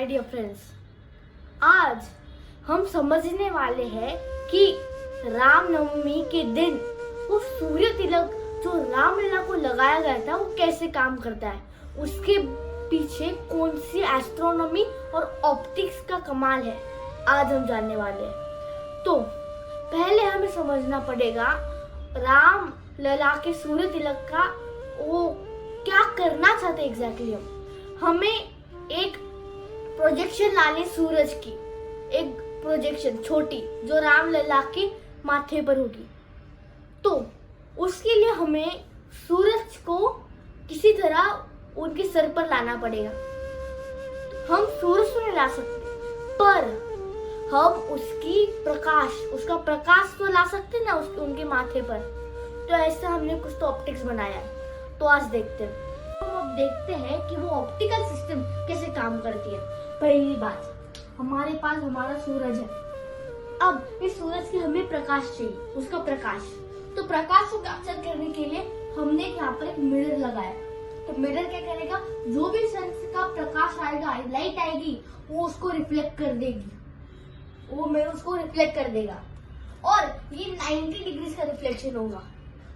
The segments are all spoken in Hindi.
माय डियर फ्रेंड्स, आज हम समझने वाले हैं कि रामनवमी के दिन वो सूर्य तिलक जो रामलला को लगाया गया था वो कैसे काम करता है, उसके पीछे कौन सी एस्ट्रोनॉमी और ऑप्टिक्स का कमाल है, आज हम जानने वाले हैं। तो पहले हमें समझना पड़ेगा राम लला के सूर्य तिलक का वो क्या करना चाहते एग्जैक्टली। हमें एक प्रोजेक्शन लानी सूरज की, एक प्रोजेक्शन छोटी जो राम लला के माथे पर होगी। तो उसके लिए हमें सूरज को किसी तरह उनके सर पर लाना पड़ेगा। हम सूरज तो नहीं ला सकते, पर हम उसका प्रकाश तो ला सकते ना उनके माथे पर। तो ऐसा हमने कुछ तो ऑप्टिक्स बनाया है। तो आज देखते हैं, अब देखते हैं कि वो ऑप्टिकल सिस्टम कैसे काम करती है। पहली बात, हमारे पास हमारा सूरज है। अब इस सूरज के हमें प्रकाश चाहिए, उसका प्रकाश। तो प्रकाश को कैप्चर करने के लिए हमने यहाँ पर एक मिरर लगाया। तो मिरर क्या करेगा, जो भी सन का प्रकाश आएगा, लाइट आएगी, वो उसको रिफ्लेक्ट कर देगी। वो मिरर उसको रिफ्लेक्ट कर देगा और ये 90 डिग्री का रिफ्लेक्शन होगा।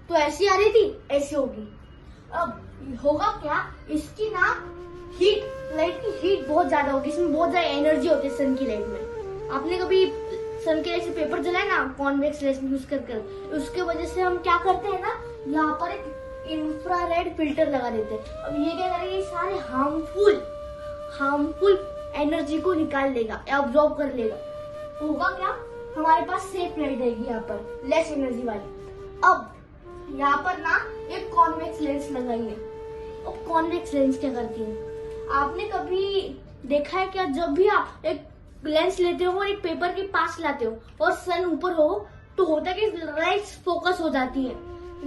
तो ऐसी आ रही थी, ऐसी होगी। अब होगा क्या, इसकी ना हीट, लाइट की हीट बहुत ज्यादा होगी, इसमें बहुत ज्यादा एनर्जी होती है सन की लाइट में। आपने कभी सन के लाइट से पेपर जलाया ना, कॉन्वेक्स लेंस यूज कर, उसके वजह से हम क्या करते हैं ना, यहाँ पर एक इंफ्रारेड फिल्टर लगा देते हैं। अब ये क्या करेगा, ये सारे हार्मफुल एनर्जी को निकाल लेगा, एब्जॉर्ब कर लेगा। तो होगा क्या, हमारे पास सेफ लाइट आएगी यहाँ पर, लेस एनर्जी वाली। अब यहाँ पर ना एक कॉन्वेक्स लेंस लगाइए। अब कॉन्वेक्स लेंस क्या करती है, आपने कभी देखा है क्या, जब भी आप एक लेंस लेते हो और एक पेपर के पास लाते हो और सन ऊपर हो, तो होता है कि लाइट फोकस हो जाती है,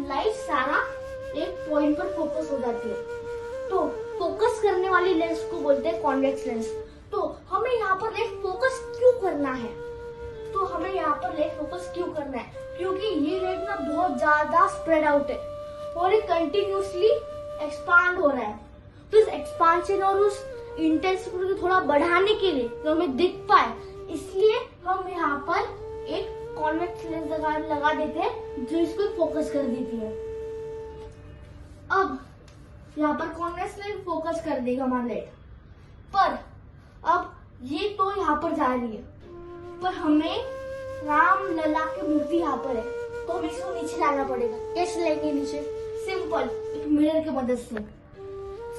लाइट सारा एक पॉइंट पर फोकस हो जाती है। तो फोकस करने वाली लेंस को बोलते हैं कॉन्वेक्स लेंस। तो हमें यहाँ पर लाइट फोकस क्यों करना है, क्योंकि ये लाइट ना बहुत ज्यादा स्प्रेड आउट है और ये कंटिन्यूसली एक्सपांड हो रहा है। तो इस एक्सपांशन और उस इंटेंसिटी को थोड़ा बढ़ाने के लिए, तो हमें दिख पाए, इसलिए हम यहाँ पर एक कॉन्वेक्स लेंस लगा देते हैं जो इसको फोकस कर देती है। अब यहाँ पर कॉन्वेक्स लेंस फोकस कर देगा हमारा लाइट, पर अब ये तो यहाँ पर जा रही है, पर हमें राम लला की मूर्ति यहाँ पर है, तो हमें इसको नीचे लाना पड़ेगा। कैसे लाएंगे नीचे, सिंपल, एक मिरर की मदद से।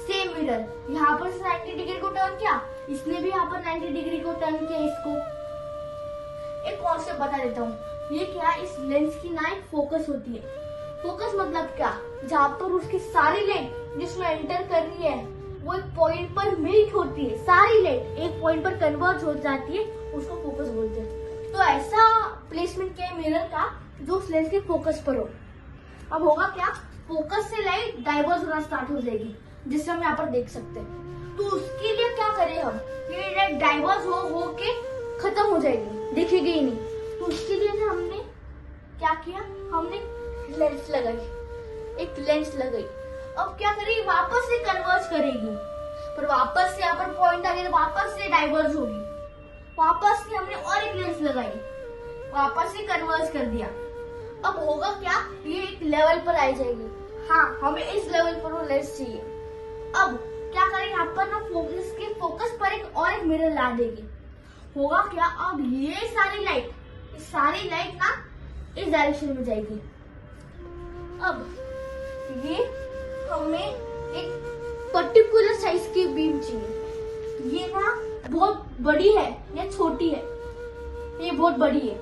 सेम मिरर यहाँ पर 90 डिग्री को टर्न किया, इसने भी यहाँ पर 90 डिग्री को टर्न किया। इसको एक कॉन्सेप्ट बता देता हूँ, ये क्या, इस लेंस की ना एक फोकस होती है। फोकस मतलब क्या, जहाँ पर उसकी सारी लाइट जिसमें एंटर कर रही है वो एक पॉइंट पर मीट होती है, सारी लाइट एक पॉइंट पर कन्वर्ज हो जाती है, उसको फोकस बोलते हैं। तो ऐसा प्लेसमेंट किया मिरर का जो उस लेंस के फोकस पर हो। अब होगा क्या, फोकस से लाइट डाइवर्ज होना स्टार्ट हो जाएगी, जिससे हम यहाँ पर देख सकते हैं। तो उसके लिए क्या करें हम, ये लाइट डाइवर्ज हो के खत्म हो जाएगी, दिखेगी ही नहीं। तो उसके लिए ना हमने क्या किया, हमने लेंस लगाई। अब क्या करेगी, वापस से कन्वर्ज करेगी, पर वापस से यहाँ पर पॉइंट आ गया, वापस से डाइवर्ज होगी। वापस से हमने और एक लेंस लगाई, वापस से कन्वर्ज कर दिया। अब होगा क्या, ये एक लेवल पर आ जाएगी। हाँ, हमें इस लेवल पर वो लेंस चाहिए। अब क्या करें, यहाँ पर ना फोकस पर एक मिरर ला देगी। होगा क्या, अब ये सारी लाइट ना इस डायरेक्शन में जाएगी। अब ये हमें एक पर्टिकुलर साइज की बीम चाहिए। ये ना बहुत बड़ी है या छोटी है, ये बहुत बड़ी है।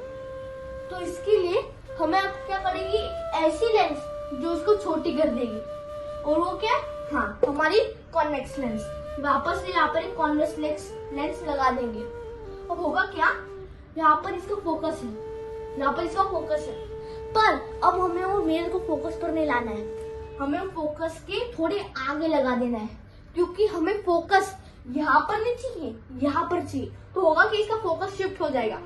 तो इसके लिए हमें अब क्या करेगी, ऐसी लेंस जो उसको छोटी कर देगी। और वो क्या, हाँ, हमारी कॉन्वेक्स लेंस। वापस से यहाँ पर एक कॉन्वेक्स लेंस लगा देंगे। अब होगा क्या, यहाँ पर इसका फोकस है, पर अब हमें वो मिरर को फोकस पर नहीं लाना है, हमें फोकस के थोड़े आगे लगा देना है, क्योंकि हमें फोकस यहाँ पर नहीं चाहिए, यहाँ पर चाहिए। तो होगा कि इसका फोकस शिफ्ट हो जाएगा,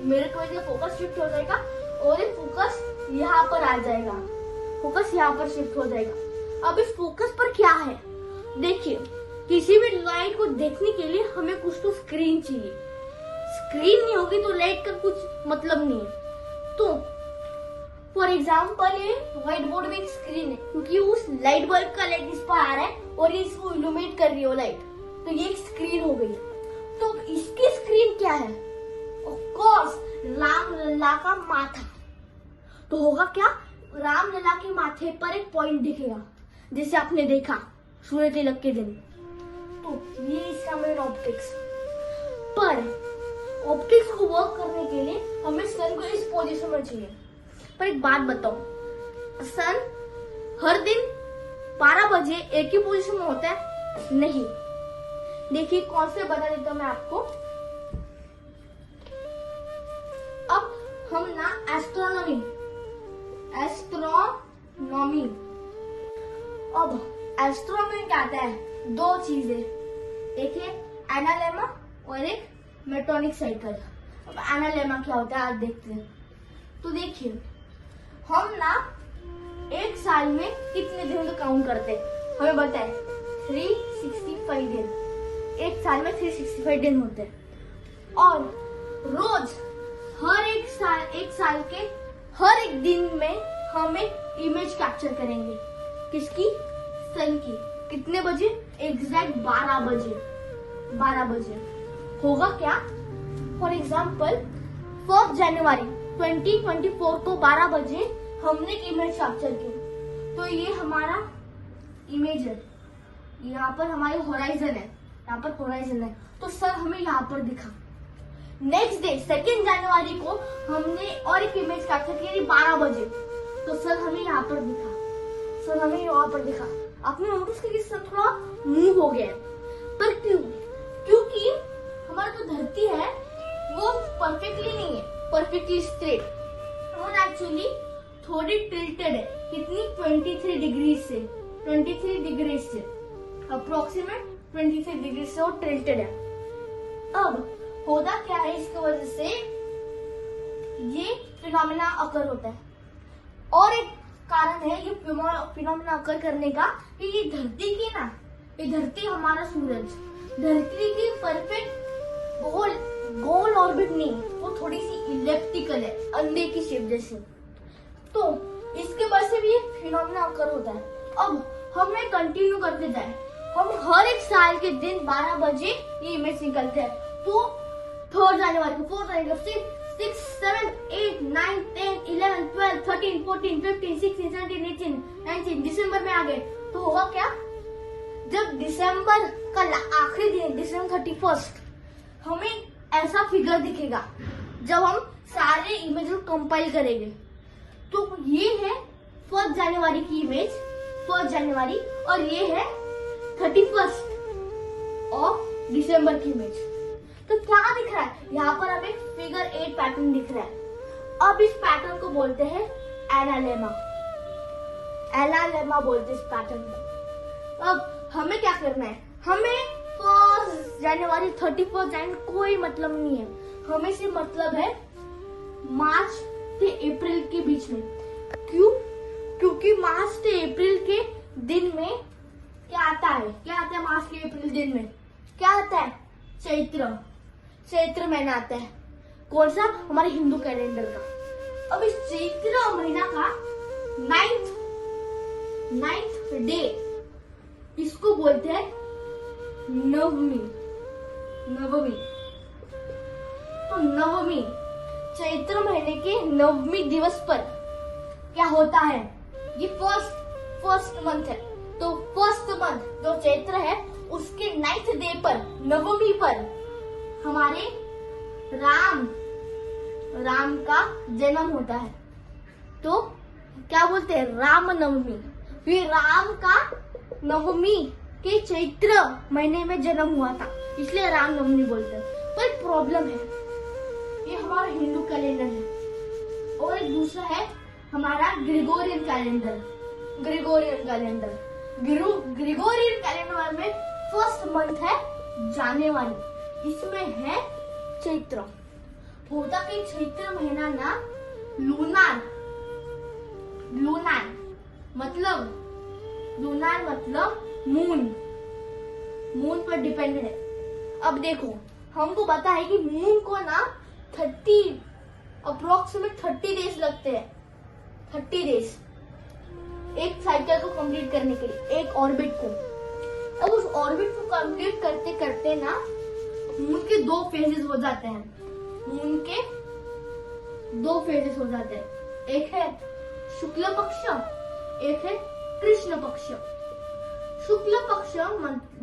मिरर की वजह से फोकस शिफ्ट हो जाएगा और ये फोकस यहाँ पर आ जाएगा, फोकस यहाँ पर शिफ्ट हो जाएगा। अब इस फोकस पर क्या है, देखिए किसी भी लाइट को देखने के लिए हमें कुछ तो स्क्रीन चाहिए। स्क्रीन नहीं होगी तो लाइट का कुछ मतलब नहीं है। तो फॉर एग्जाम्पल ये व्हाइट बोर्ड में एक स्क्रीन है, क्योंकि उस लाइट बल्ब का लाइट इस पर आ रहा है और ये इसको इल्यूमिनेट कर रही है लाइट, तो ये एक स्क्रीन हो गई। तो इसकी स्क्रीन क्या है? ऑफ कोर्स रामलला का माथा। तो होगा क्या? रामलला के माथे पर एक पॉइंट दिखेगा, जैसे आपने देखा सूर्य तिलक के दिन। तो ये इसका मेन ऑप्टिक्स। पर ऑप्टिक्स को वर्क करने के लिए हमें सन को इस पोजीशन में चाहिए। पर एक बात बताओ, सन हर दिन 12 बजे एक ही पोजीशन में होता है? नहीं। देखिए कौन से बता देता हूं मैं आपको। अब हम ना एस्ट्रोनॉमी अब एस्ट्रोनॉमी क्या आता है? दो चीजें, एक है एनालेमा और एक मेट्रोनिक साइकिल। अब एनालेमा क्या होता है आज देखते हैं। तो देखिए हम ना एक साल में कितने दिनों का काउंट करते हैं, हमें बताए 365 दिन। एक साल में 365 दिन होते हैं और रोज हर एक साल के हर एक दिन में हम एक इमेज कैप्चर करेंगे। किसकी? सन की। कितने बजे? एग्जैक्ट 12 बजे। होगा क्या? फॉर एग्जाम्पल 1 जनवरी 2024 को 12 बजे हमने एक इमेज कैप्चर की। तो ये हमारा इमेज है, यहाँ पर हमारी होराइजन है, यहाँ पर होराइजन है। तो सर हमें यहाँ पर दिखा। नेक्स्ट डे 2 जनवरी को हमने और एक इमेज कैप्चर की 12 बजे। तो सर हमें यहाँ पर दिखा, सर हमें यहाँ पर दिखा। आपने नोटिस किया कि सर थोड़ा मूव हो गया है। पर क्यों? क्योंकि हमारा जो धरती है वो परफेक्टली नहीं है, परफेक्टली स्ट्रेट। वो एक्चुअली थोड़ी टिल्टेड है। कितनी? 23 डिग्री से अप्रोक्सीमेट 23 डिग्री से वो टिल्टेड है। अब होता क्या है, इसकी वजह से ये फिनोमेना अकर होता है। और एक कारण है ये फिनोमेना अकर करने का कि ये धरती हमारा सूरज, धरती की परफेक्ट गोल ऑर्बिट नहीं, वो थोड़ी सी इलिप्टिकल है, अंडे की शेप जैसे। तो इसके वजह से भी ये फिनोमेना अकर होता है। अब हमें कंटिन्यू करते जाए, हम हर एक साल के दिन 12 बजे ये इमेज निकलते हैं। तो 3 जनवरी को 4 जनवरी 6, 7, 8, 9, 10, 11, 12, 13, 14, 15, 16, 17, 18, 19 दिसंबर में आ गए। तो होगा क्या? जब दिसंबर का आखिरी दिन, दिसंबर 31, हमें ऐसा फिगर दिखेगा जब हम सारे इमेज को कंपाइल करेंगे। तो ये है 1 जनवरी की इमेज, 1 जनवरी, और ये है 31 ऑफ दिसंबर की इमेज। तो क्या दिख रहा है? यहाँ पर हमें फिगर 8 पैटर्न दिख रहा है। अब इस पैटर्न को बोलते हैं एनालेमा बोलते हैं इस पैटर्न को। अब हमें क्या करना है? हमें 1 जनवरी 31 जनवरी कोई मतलब नहीं है, हमें सिर्फ मतलब है मार्च से अप्रैल के बीच में। क्यों? क्योंकि मार्च से अप्रैल के दिन में क्या आता है मार्च के अप्रैल दिन में क्या आता है? चैत्र महीना आता है। कौन सा? हमारे हिंदू कैलेंडर का। अब इस चैत्र महीना का 9th डे, इसको बोलते हैं नवमी। तो नवमी, चैत्र महीने के नवमी दिवस पर क्या होता है? ये फर्स्ट मंथ है। तो फर्स्ट मंथ जो चैत्र है उसके 9th डे पर, नवमी पर हमारे राम का जन्म होता है। तो क्या बोलते हैं? रामनवमी। फिर राम का नवमी के चैत्र महीने में जन्म हुआ था, इसलिए रामनवमी बोलते हैं। पर प्रॉब्लम है, ये हमारा हिंदू कैलेंडर है और एक दूसरा है हमारा ग्रेगोरियन कैलेंडर। ग्रेगोरियन कैलेंडर में फर्स्ट मंथ है जनवरी, इसमें है चैत्र। होता कि चैत्र महीना ना लूनार मतलब मून, मून पर डिपेंडेंट है। अब देखो, हमको पता है कि मून को ना 30 डेज लगते हैं, 30 डेज एक साइकिल को कंप्लीट करने के लिए, एक ऑर्बिट को। अब उस ऑर्बिट को कंप्लीट करते करते ना मून के 2 फेजेस हो जाते हैं, मून के 2 फेजेस हो जाते हैं। एक है शुक्ल पक्ष, एक है कृष्ण पक्ष। शुक्ल पक्ष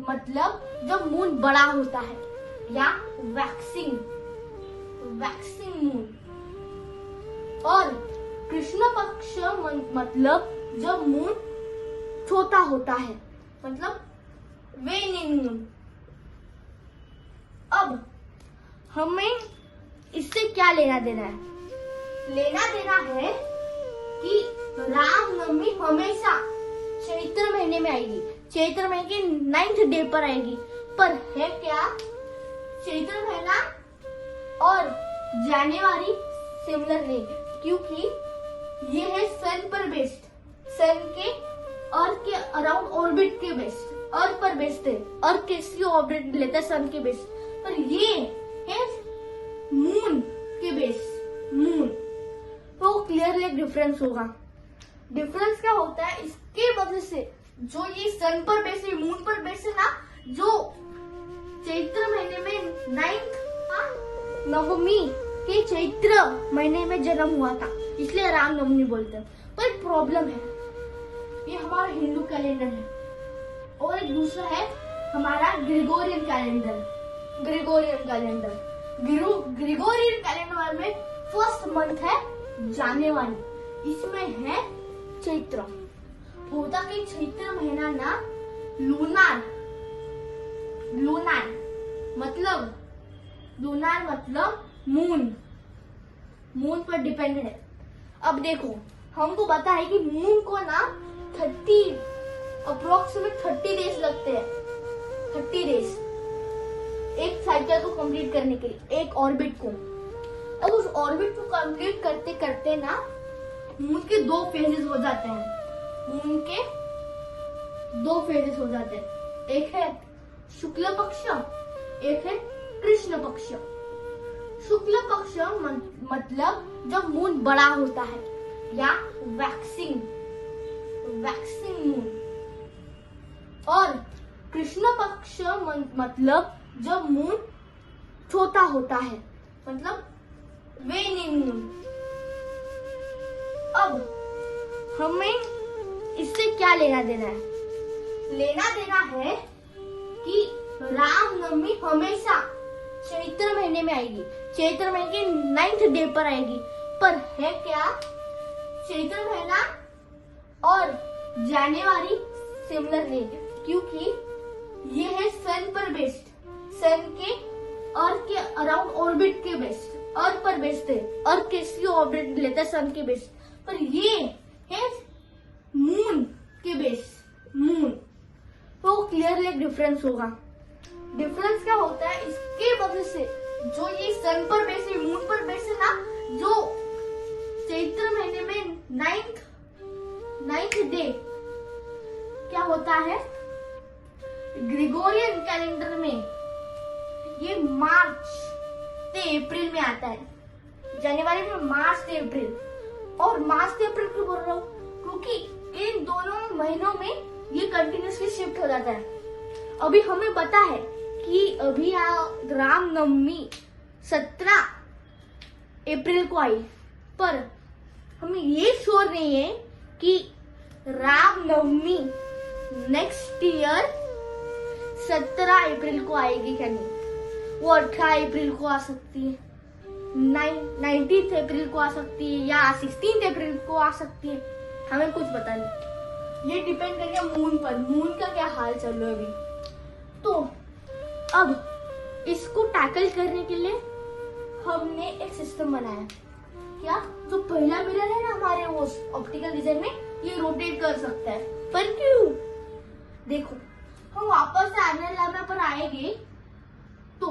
मतलब जब मून बड़ा होता है या वैक्सिंग मून, और कृष्ण पक्ष मतलब जब मून छोटा होता है, मतलब वेनिंग मून। अब हमें इससे क्या लेना देना है? लेना देना है कि रामनवमी हमेशा चैत्र महीने में आएगी, चैत्र महीने के 9th डे पर आएगी। पर है क्या, चैत्र महीना और जनवरी सिमिलर नहीं, क्योंकि ये है सन पर बेस्ड, सन के अर्थ के अराउंड ऑर्बिट के बेस्ड, अर्थ पर बेस्ड है, अर्थ कैसी ऑर्बिट लेता है सन के बेस्ड, पर ये है मून के बेस्ड, मून। तो क्लियरली एक डिफरेंस होगा। डिफरेंस क्या होता है? इसके वजह से जो ये सन पर बेस्ड है, मून पर बेस्ड है ना, जो चैत्र महीने में 9th नवमी के चैत्र महीने में जन्म हुआ था, इसलिए रामनवमी बोलते हैं। पर एक प्रॉब्लम है, ये हमारा हिंदू कैलेंडर है और एक दूसरा है हमारा ग्रेगोरियन कैलेंडर। ग्रेगोरियन कैलेंडर में फर्स्ट मंथ है जनवरी, इसमें है चैत्र। होता कि चैत्र महीना ना लूनार मतलब मून पर डिपेंडेंट है। अब देखो, हमको पता है कि मून को ना 30 डेज लगते हैं, 30 डेज एक साइकिल को कंप्लीट करने के लिए, एक ऑर्बिट को। अब उस ऑर्बिट को कंप्लीट करते करते ना मून के 2 फेजेस हो जाते हैं, मून के 2 फेजेस हो जाते हैं। एक है शुक्ल पक्ष, एक है कृष्ण पक्ष। शुक्ल पक्ष मतलब जब मून बड़ा होता है या वैक्सिंग मून, और कृष्ण पक्ष मतलब जब मून छोटा होता है, मतलब वेनिंग मून। अब हमें इससे क्या लेना देना है? लेना देना है कि रामनवमी हमेशा चैत्र महीने में आएगी, चैत्र महीने के 9th डे पर आएगी। पर है क्या, चैत्र महीना और जनवरी सिमिलर नहीं, क्योंकि ये है सन पर बेस्ड, सन के अर्थ के अराउंड ऑर्बिट के बेस्ड, अर्थ पर बेस्ड है, अर्थ कैसी ऑर्बिट लेता है सन के बेस्ड, पर ये है मून के बेस्ड, मून। तो क्लियरली एक डिफरेंस होगा। डिफरेंस क्या होता है? इसके वजह से जो ये सन पर बेस है, मून पर बेस है ना, जो चैत्र महीने में 9th डे क्या होता है, ग्रेगोरियन कैलेंडर में ये मार्च से अप्रैल में आता है, जनवरी में मार्च से अप्रैल। और मार्च से अप्रैल क्यों बोल रहा हूँ? क्योंकि इन दोनों महीनों में ये कंटिन्यूसली शिफ्ट हो जाता है। अभी हमें पता है कि अभी रामनवमी 17 अप्रैल को आई, पर हमें ये श्योर नहीं है कि रामनवमी नेक्स्ट ईयर 17 अप्रैल को आएगी क्या नहीं। वो 18 अप्रैल को आ सकती है, 19 अप्रैल को आ सकती है, या 16 अप्रैल को आ सकती है, हमें कुछ पता नहीं। ये डिपेंड करेगा मून पर, मून का क्या हाल चल रहा है अभी। तो अब इसको टैकल करने के लिए हमने एक सिस्टम बनाया। क्या? जो पहला मिरर है ना हमारे वो ऑप्टिकल डिजाइन में, ये रोटेट कर सकता है। पर क्यों? देखो, हम वापस से एनुअल लैम्डा पर आएंगे तो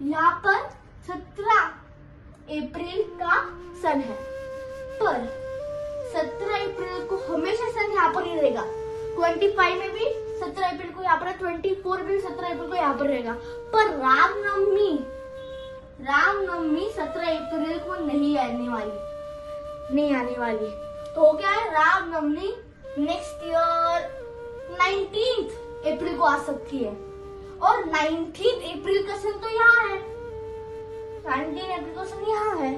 यहाँ पर 17 अप्रैल का सन है, पर 17 अप्रैल को हमेशा सन यहाँ पर ही रहेगा। 25 में भी 17 अप्रैल को यहाँ पर, 24 में भी 17 अप्रैल को यहाँ पर रहेगा। पर रामनवमी 17 अप्रैल को नहीं आने वाली। तो क्या है, रामनवमी नेक्स्ट ईयर 19 अप्रैल को आ सकती है। और 19 अप्रैल का सन तो यहाँ है, 19 अप्रैल का सन यहाँ है।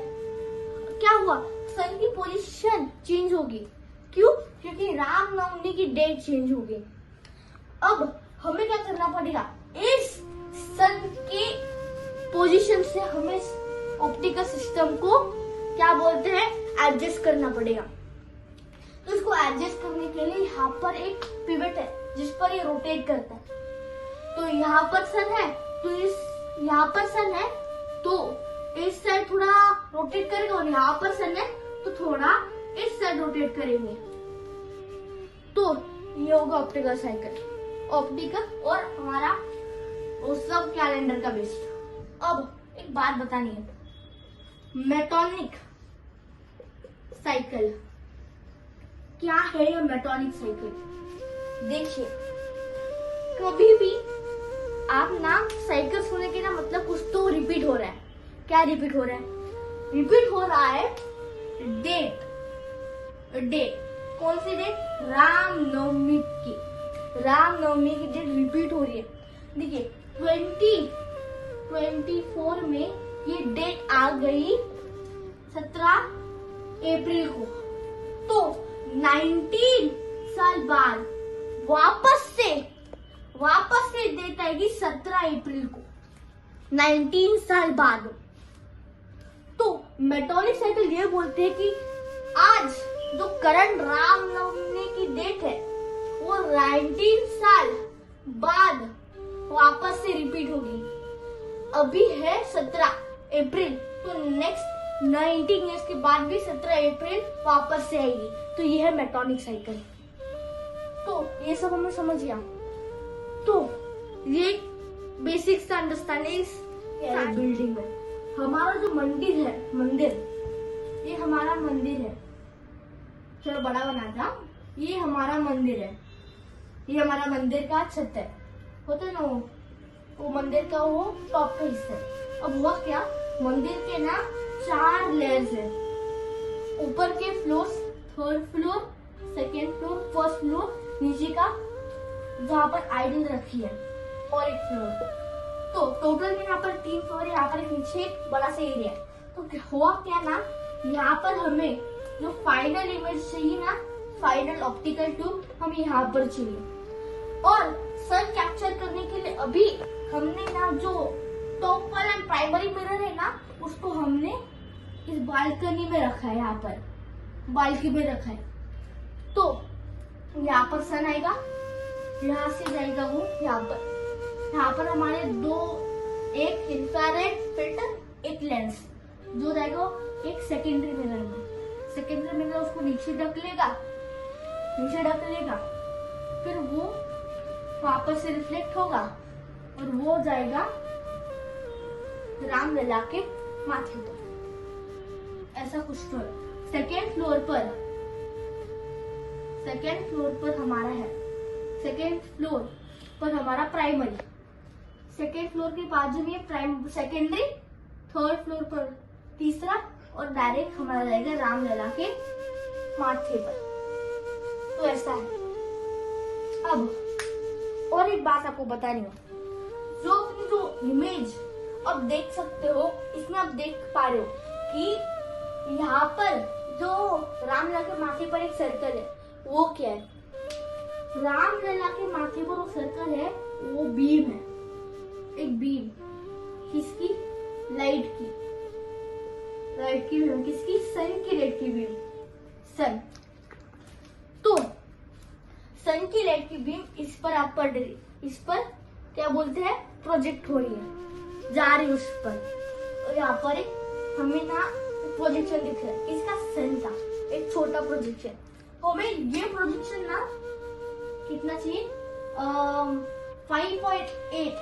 क्या हुआ, सन की पोजीशन चेंज होगी। क्यों? क्योंकि रामनवमी की डेट चेंज होगी। अब हमें क्या करना पड़ेगा, इस सन के पोजीशन से हमें ऑप्टिकल सिस्टम को क्या बोलते हैं, एडजस्ट करना पड़ेगा। तो इसको एडजस्ट करने के लिए यहाँ पर एक पिवट है जिस पर ये रोटेट करता है। तो यहाँ पर सन है, तो यहाँ पर सन है तो इस साइड थोड़ा रोटेट करेगा, और यहाँ पर सन है तो थोड़ा इस साइड रोटेट करेंगे। तो ये होगा ऑप्टिकल साइकिल, ऑप्टिकल और हमारा वो सब कैलेंडर का बेस्ड। अब एक बात बतानी है, मेटोनिक साइकिल क्या है? ये मेटोनिक साइकिल देखिए, कभी भी आप ना साइकिल सुने के ना मतलब कुछ तो रिपीट हो रहा है। क्या रिपीट हो रहा है? रिपीट हो रहा है डेट। कौन सी डेट? रामनवमी की डेट रिपीट हो रही है। देखिए 2024 में ये डेट आ गई 17 अप्रैल को। तो 19 साल बाद वापस से डेट आएगी 17 अप्रैल को, 19 साल बाद। तो मेटोनिक साइकिल ये बोलते हैं कि आज जो करंट रामनवमी की डेट है वो 19 साल बाद वापस से रिपीट होगी। अभी है 17 अप्रैल, तो नेक्स्ट 19 ईयर्स के बाद भी 17 अप्रैल वापस से आएगी। तो ये है मेटोनिक साइकिल। तो ये सब हमें समझ गया। तो ये बेसिक सा अंडरस्टैंडिंग बिल्डिंग में हमारा जो मंदिर ये हमारा मंदिर है। चलो बड़ा बनाता, ये हमारा मंदिर है, ये हमारा मंदिर का छत है, होता है ना वो मंदिर का वो टॉप का हिस्सा है। अब हुआ क्या, मंदिर के ना 4 लेयर्स है। ऊपर के floor, 3rd floor, 2nd floor, 1st floor, नीचे का जहाँ पर आइडल रखी है और एक फ्लोर। तो टोटल में यहाँ पर 3 फ्लोर है, यहाँ पर नीचे एक बड़ा सा एरिया है। तो हुआ क्या ना, यहाँ पर हमें जो फाइनल इमेज चाहिए ना, फाइनल ऑप्टिकल ट्यूब हमें यहाँ पर चाहिए। और सन कैप्चर करने के लिए अभी हमने ना जो टॉप वाला प्राइमरी मिरर है ना, उसको हमने इस बालकनी में रखा है, यहाँ पर बालकनी में रखा है। तो यहाँ पर सन आएगा, यहाँ से जाएगा वो यहाँ पर हमारे एक इंफ्रारेड फिल्टर, एक लेंस जो जाएगा एक सेकेंडरी मिरर में। सेकेंडरी मिरर उसको नीचे ढक लेगा, फिर वो वापस से रिफ्लेक्ट होगा और वो जाएगा रामलला के माथे पर। ऐसा कुछ तो है। सेकेंड फ्लोर पर हमारा है, सेकेंड फ्लोर पर हमारा प्राइमरी, सेकेंड फ्लोर के बाजू में सेकेंडरी, 3rd फ्लोर पर तीसरा, और डायरेक्ट हमारा जाएगा रामलला के माथे पर। तो ऐसा है। अब और एक बात आपको बतानी है, जो इमेज आप देख सकते हो, इसमें आप देख पा रहे हो कि यहाँ पर जो रामलला के माथे पर एक सर्कल है, वो क्या है? रामलला के माथे पर वो सर्कल है, वो बीम है, एक बीम। किसकी? लाइट की बीम। किसकी? सन की लाइट की बीम। सन। तो सन की लाइट की बीम इस पर आप पड़ रही, इस पर क्या बोलते हैं, प्रोजेक्ट हो रही है, जा रही उस पर। और यहाँ पर एक हमें ना प्रोजेक्शन दिख रहा है, इसका सन था, एक छोटा प्रोजेक्शन। तो हमें ये प्रोजेक्शन ना कितना चाहिए, 5.8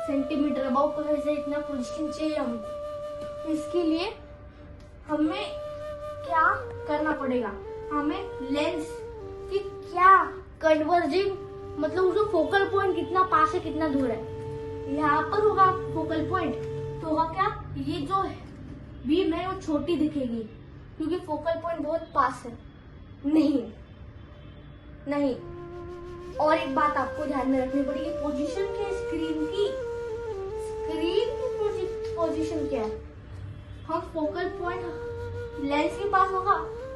सेंटीमीटर अबाउट से इतना प्रोजेक्शन चाहिए हमको। इसके लिए हमें क्या करना पड़ेगा, हमें लेंस की क्या कन्वर्जिंग मतलब उसका फोकल पॉइंट कितना पास है कितना दूर है। यहाँ पर होगा फोकल पॉइंट, तो होगा क्या, ये जो बीम है वो छोटी दिखेगी क्योंकि फोकल पॉइंट बहुत पास है। नहीं। और एक बात आपको ध्यान में रखनी पड़ेगी, पोजीशन क्या है स्क्रीन की पोजीशन क्या है। हम फोकल पॉइंट लेंस के पास होगा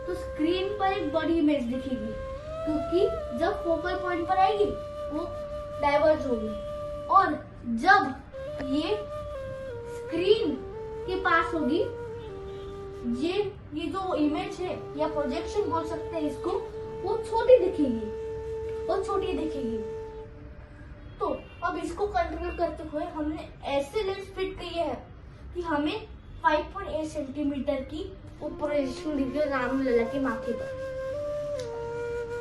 तो स्क्रीन पर एक बड़ी इमेज दिखेगी, क्योंकि जब फोकल पॉइंट पर आएगी वो डाइवर्ज होगी, और जब ये स्क्रीन के पास होगी ये जो इमेज है या प्रोजेक्शन बोल सकते हैं इसको, वो छोटी दिखेगी। तो अब इसको कंट्रोल करते हुए हमने ऐसे लेंस फिट किए हैं कि हमें 5.8 सेंटीमीटर की प्रोजेक्शन दिख रही है रामलला के माथे पर।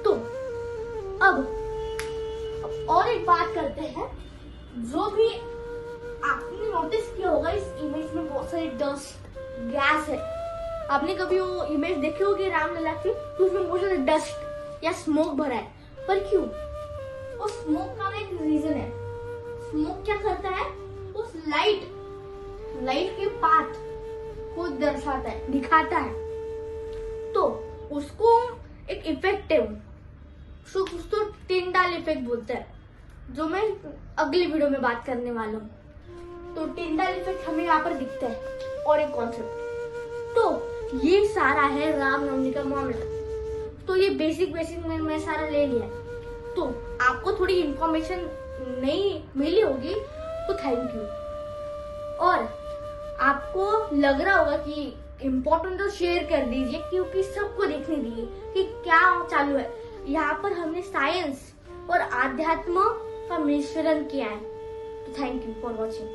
तो अब और एक बात करते हैं, जो भी आपने नोटिस किया होगा इस इमेज में बहुत सारी डस्ट गैस है। आपने कभी वो इमेज देखी होगी रामलला की, तो उसमें बहुत सारे डस्ट या स्मोक भरा है, पर क्यों? उस स्मोक का एक रीजन है। स्मोक क्या करता है, उस लाइट के पाथ को दर्शाता है, दिखाता है, तो उसको एक इफेक्ट है, उसको टिंडाल इफेक्ट बोलते हैं, जो मैं अगली वीडियो में बात करने वाला हूँ। तो टिंडाल इफेक्ट हमें यहाँ पर दिखता है। और एक कॉन्सेप्ट, तो ये सारा है रामनवमी का मामला। तो ये बेसिक में सारा ले लिया। तो आपको थोड़ी इंफॉर्मेशन नहीं मिली होगी तो थैंक यू। और आपको लग रहा होगा कि इम्पोर्टेंट तो शेयर कर दीजिए, क्योंकि सबको देखने दीजिए कि क्या चालू है। यहाँ पर हमने साइंस और आध्यात्म का मिश्रण किया है। तो थैंक यू फॉर वॉचिंग।